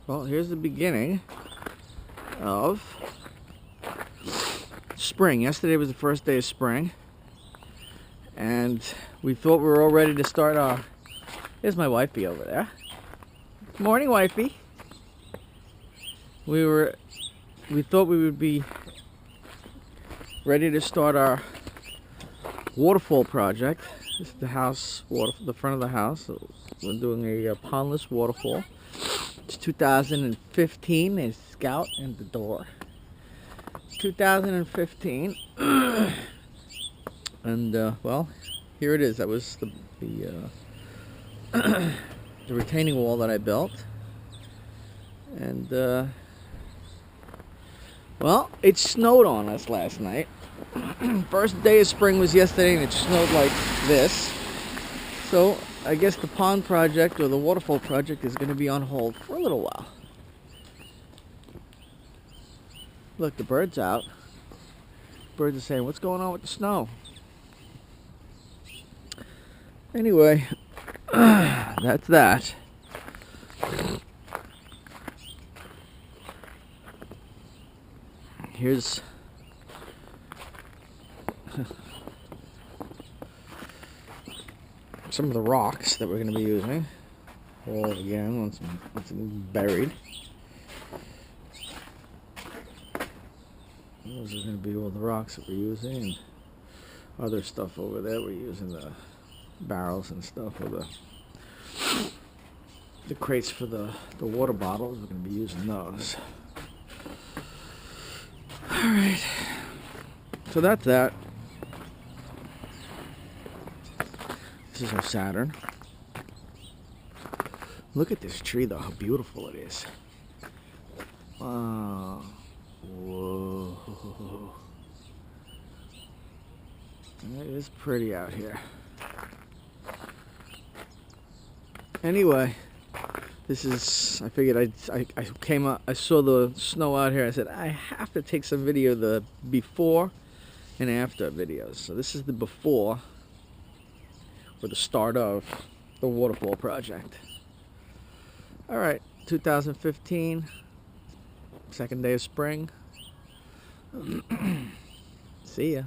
Well, here's the beginning of spring. Yesterday was the first day of spring, and we thought we were all ready to start our... There's my wifey over there. Morning, wifey. We thought we would be ready to start our waterfall project. This is the house, the front of the house. We're doing a pondless waterfall. It's 2015. There's Scout and the door. 2015. And well, here it is. That was the retaining wall that I built. And well, it snowed on us last night. First day of spring was yesterday, and it snowed like this. So I guess the pond project or the waterfall project is going to be on hold for a little while. Look, the bird's out. Birds are saying, "What's going on with the snow?" Anyway, that's that. Here's some of the rocks that we're going to be using. All again, once it's buried. Those are going to be all the rocks that we're using, and other stuff over there. We're using the barrels and stuff, or the crates for the water bottles. We're going to be using those. Alright, so that's that. This is our Saturn. Look at this tree though, how beautiful it is. Whoa. It is pretty out here. Anyway, this is, I figured I came up, I saw the snow out here. I said, I have to take some video of the before and after videos. So this is the before, for the start of the waterfall project. Alright, 2015, second day of spring. See ya.